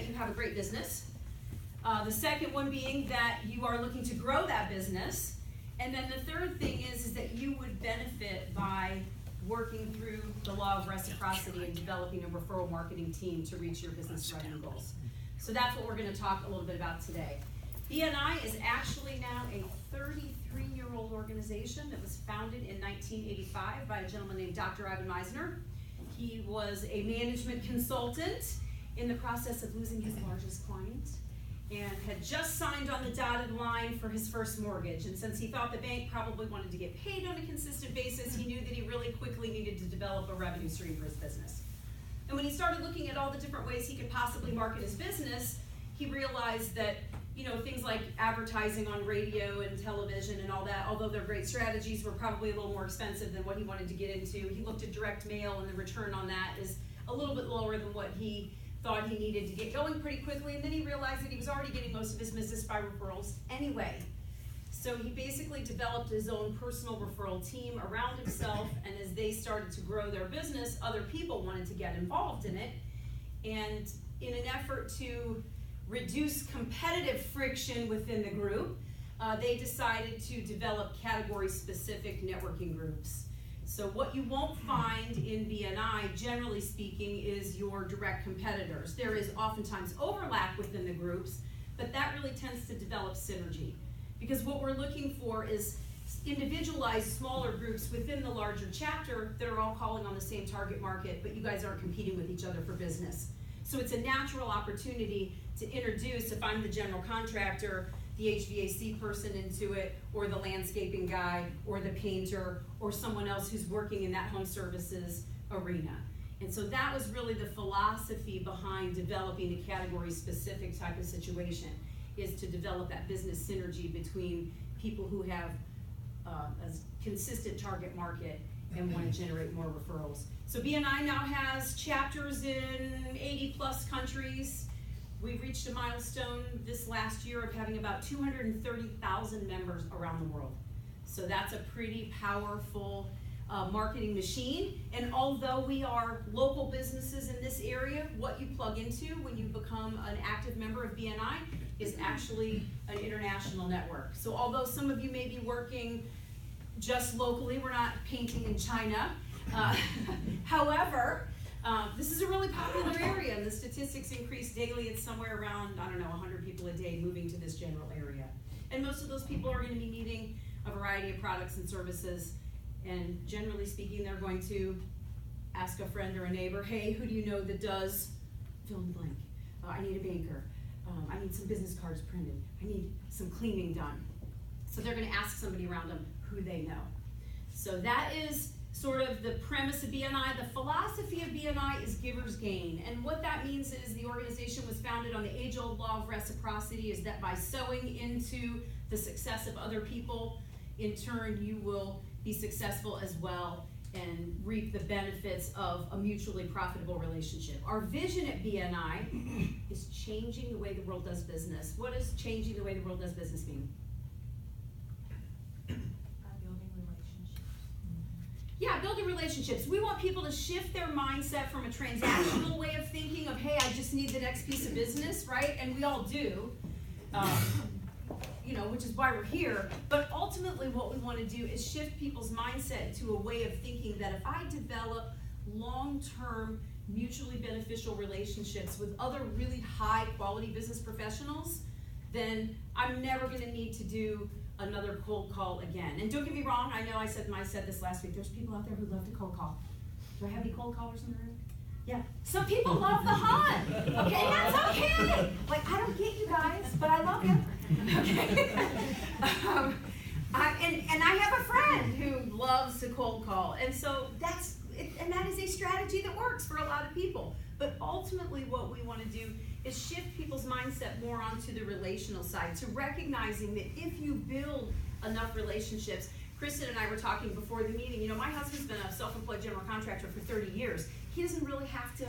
that you have a great business. The second one being that you are looking to grow that business. And then the third thing is that you would benefit by working through the law of reciprocity and developing a referral marketing team to reach your business revenue goals. So that's what we're going to talk a little bit about today. BNI is actually now a 33-year-old organization that was founded in 1985 by a gentleman named Dr. Ivan Meisner. He was a management consultant in the process of losing his largest client and had just signed on the dotted line for his first mortgage. And since he thought the bank probably wanted to get paid on a consistent basis, he knew that he really quickly needed to develop a revenue stream for his business. And when he started looking at all the different ways he could possibly market his business, he realized that, things like advertising on radio and television and all that, although they're great strategies, were probably a little more expensive than what he wanted to get into. He looked at direct mail, and the return on that is a little bit lower than what he thought he needed to get going pretty quickly. And then he realized that he was already getting most of his business by referrals anyway. So he basically developed his own personal referral team around himself, and as they started to grow their business, other people wanted to get involved in it. And in an effort to reduce competitive friction within the group, they decided to develop category-specific networking groups. So what you won't find in BNI, generally speaking, is your direct competitors. There is oftentimes overlap within the groups, but that really tends to develop synergy. Because what we're looking for is individualized smaller groups within the larger chapter that are all calling on the same target market, but you guys aren't competing with each other for business. So it's a natural opportunity to introduce, if I'm the general contractor, the HVAC person into it, or the landscaping guy, or the painter, or someone else who's working in that home services arena. And so that was really the philosophy behind developing a category-specific type of situation, is to develop that business synergy between people who have a consistent target market and want to generate more referrals. So BNI now has chapters in 80 plus countries. We've reached a milestone this last year of having about 230,000 members around the world. So that's a pretty powerful marketing machine. And although we are local businesses in this area, what you plug into when you become an active member of BNI is actually an international network. So although some of you may be working just locally, we're not painting in China. However, this is a really popular area, and the statistics increase daily. It's somewhere around, 100 people a day moving to this general area. And most of those people are going to be needing a variety of products and services. And generally speaking, they're going to ask a friend or a neighbor, hey, who do you know that does fill in the blank? I need a banker. I need some business cards printed. I need some cleaning done. So they're going to ask somebody around them who they know. So that is sort of the premise of BNI. The philosophy of BNI is givers gain. And what that means is the organization was founded on the age-old law of reciprocity, is that by sowing into the success of other people, in turn you will be successful as well and reap the benefits of a mutually profitable relationship. Our vision at BNI is changing the way the world does business. What does changing the way the world does business mean? Building relationships. Yeah, building relationships. We want people to shift their mindset from a transactional way of thinking of, hey, I just need the next piece of business, right? And we all do. Which is why we're here. But ultimately what we want to do is shift people's mindset to a way of thinking that if I develop long-term, mutually beneficial relationships with other really high-quality business professionals, then I'm never going to need to do another cold call again. And don't get me wrong, I know I said this last week, there's people out there who love to cold call. Do I have any cold callers in the room? Yeah, some people love the hunt. Okay, that's okay. Like, I don't get you guys, but I love you. Okay. And I have a friend who loves to cold call, and so that is a strategy that works for a lot of people. But ultimately, what we want to do is shift people's mindset more onto the relational side, to recognizing that if you build enough relationships. Kristen and I were talking before the meeting. My husband's been a self-employed general contractor for 30 years. He doesn't really have to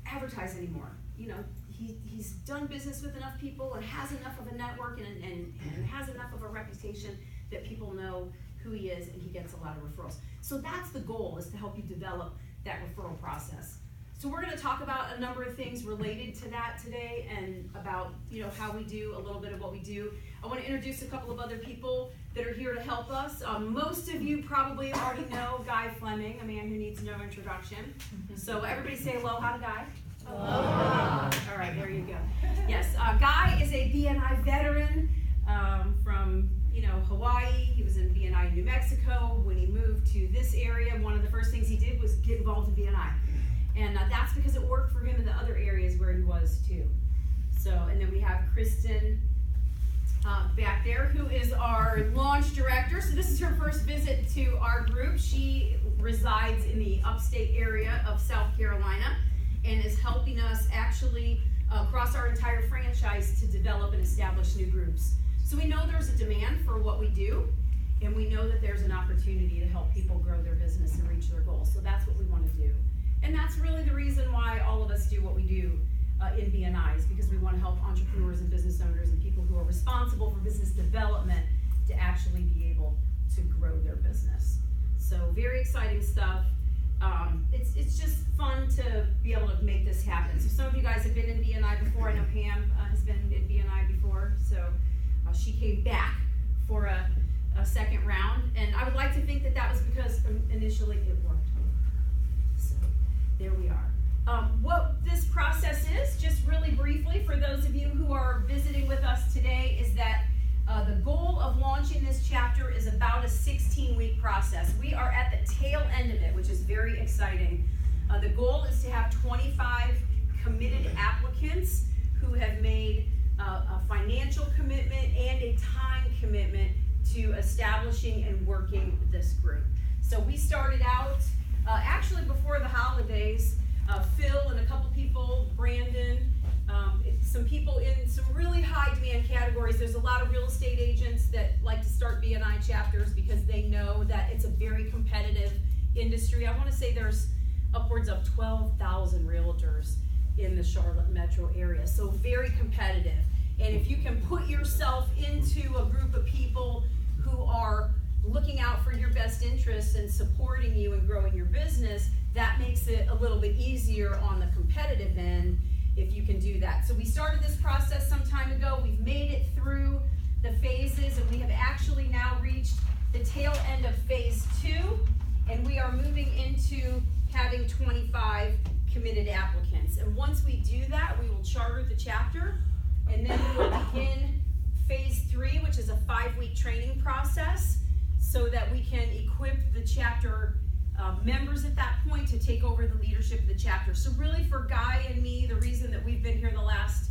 advertise anymore. He's done business with enough people and has enough of a network and has enough of a reputation that people know who he is, and he gets a lot of referrals. So that's the goal, is to help you develop that referral process. So we're going to talk about a number of things related to that today, and about, you know, how we do a little bit of what we do. I want to introduce a couple of other people that are here to help us. Most of you probably already know Guy Fleming, a man who needs no introduction. So everybody say aloha to Guy. Aloha. All right, there you go. Yes, Guy is a BNI veteran from, you know, Hawaii. He was in BNI New Mexico. When he moved to this area, one of the first things he did was get involved in BNI. And that's because it worked for him in the other areas where he was too. So, and then we have Kristen back there, who is our launch director. So this is her first visit to our group. She resides in the upstate area of South Carolina and is helping us actually across our entire franchise to develop and establish new groups. So we know there's a demand for what we do, and we know that there's an opportunity to help people grow their business and reach their goals. So that's what we want to do. And that's really the reason why all of us do what we do in BNI, is because we want to help entrepreneurs and business owners and people who are responsible for business development to actually be able to grow their business. So very exciting stuff. It's just fun to be able to make this happen. So some of you guys have been in BNI before. I know Pam has been in BNI before. So she came back for a second round. And I would like to think that that was because initially it worked. So there we are. What this process is, just really briefly, for those of you who are visiting with us today, is that the goal of launching this chapter is about a 16-week process. We are at the tail end of it, which is very exciting. The goal is to have 25 committed applicants who have made a financial commitment and a time commitment to establishing and working this group. So we started out actually before the holidays. Phil and a couple people, Brandon, some people in some really high demand categories. There's a lot of real estate agents that like to start BNI chapters because they know that it's a very competitive industry. I want to say there's upwards of 12,000 realtors in the Charlotte metro area, so very competitive. And if you can put yourself into a group of people who are looking out for your best interests and supporting you and growing your business, that makes it a little bit easier on the competitive end if you can do that. So we started this process some time ago. We've made it through the phases, and we have actually now reached the tail end of phase 2, and we are moving into having 25 committed applicants. And once we do that, we will charter the chapter, and then we will begin phase 3, which is a 5-week training process, so that we can equip the chapter members at that point to take over the leadership of the chapter. So really, for Guy and me, the reason that we've been here the last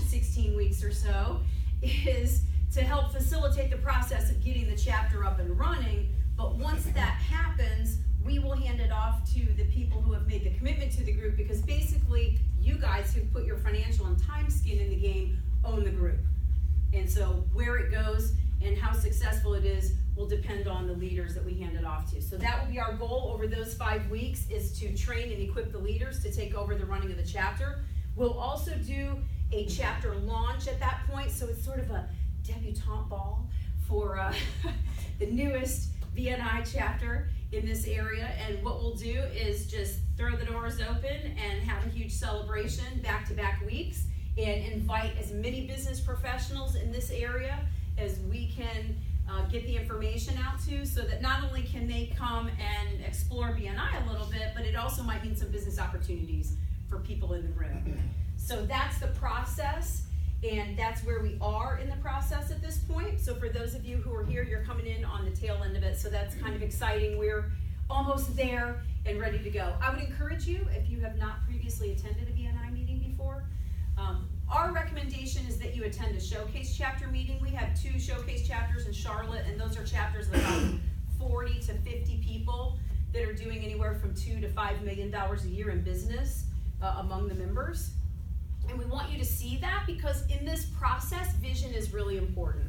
16 weeks or so is to help facilitate the process of getting the chapter up and running. But once that happens, we will hand it off to the people who have made the commitment to the group, because basically you guys who put your financial and time skin in the game own the group. And so where it goes and how successful it is will depend on the leaders that we hand it off to. So that will be our goal over those 5 weeks, is to train and equip the leaders to take over the running of the chapter. We'll also do a chapter launch at that point, so it's sort of a debutante ball for the newest BNI chapter in this area. And what we'll do is just throw the doors open and have a huge celebration back-to-back weeks, and invite as many business professionals in this area as we can get the information out to, so that not only can they come and explore BNI a little bit, but it also might mean some business opportunities for people in the room. So that's the process, and that's where we are in the process at this point. So for those of you who are here, you're coming in on the tail end of it, so that's kind of exciting. We're almost there and ready to go. I would encourage you, if you have not previously attended a BNI meeting before, our recommendation is that you attend a showcase chapter meeting. We have 2 showcase chapters in Charlotte, and those are chapters of about 40 to 50 people that are doing anywhere from $2 to $5 million a year in business among the members. And we want you to see that, because in this process, vision is really important.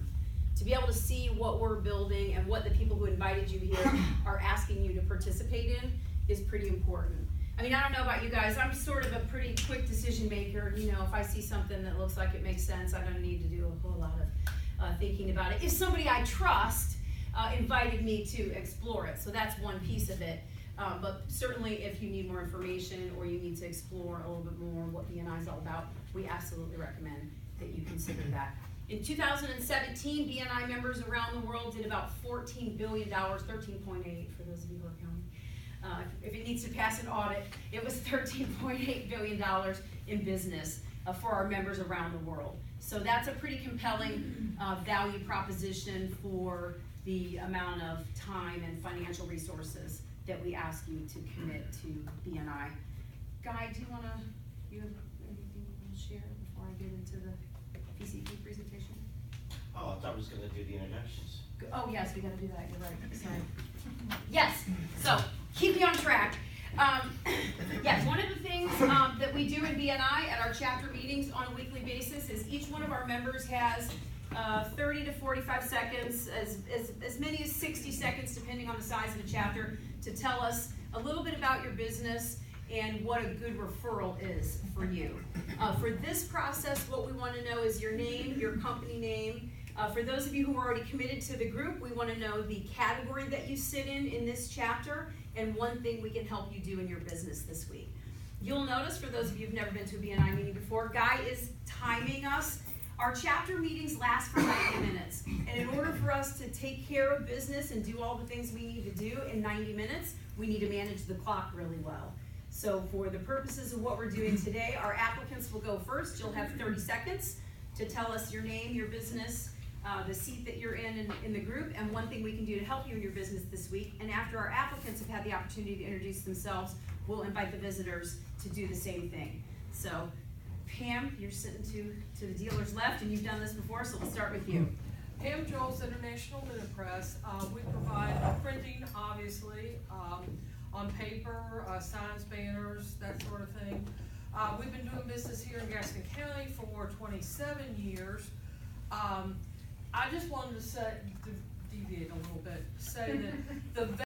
To be able to see what we're building and what the people who invited you here are asking you to participate in is pretty important. I mean, I don't know about you guys, I'm sort of a pretty quick decision maker. You know, if I see something that looks like it makes sense, I don't need to do a whole lot of thinking about it. If somebody I trust invited me to explore it, so that's one piece of it. But certainly if you need more information or you need to explore a little bit more what BNI is all about, we absolutely recommend that you consider that. In 2017, BNI members around the world did about $14 billion, 13.8 for those of you who are counting. If it needs to pass an audit, it was $13.8 billion in business for our members around the world. So that's a pretty compelling value proposition for the amount of time and financial resources that we ask you to commit to BNI. Guy, do you have anything you want to share before I get into the PCP presentation? Oh, I thought I was gonna do the introductions. Oh, yes, we gotta do that, you're right, sorry. Yes, so, keep me on track. Yes, one of the things that we do in BNI at our chapter meetings on a weekly basis is each one of our members has 30 to 45 seconds, as many as 60 seconds, depending on the size of the chapter, to tell us a little bit about your business and what a good referral is for you. For this process, what we want to know is your name, your company name. For those of you who are already committed to the group, we want to know the category that you sit in this chapter and one thing we can help you do in your business this week. You'll notice, for those of you who've never been to a BNI meeting before, Guy is timing us. Our chapter meetings last for 90 minutes. And in order for us to take care of business and do all the things we need to do in 90 minutes, we need to manage the clock really well. So for the purposes of what we're doing today, our applicants will go first. You'll have 30 seconds to tell us your name, your business, the seat that you're in the group, and one thing we can do to help you in your business this week. And after our applicants have had the opportunity to introduce themselves, we'll invite the visitors to do the same thing. So Pam, you're sitting to the dealer's left, and you've done this before, so we'll start with you. Pam Joel's International Linen Press. We provide printing, obviously, on paper, signs, banners, that sort of thing. We've been doing business here in Gaston County for 27 years. I just wanted to say, deviate a little bit, say that the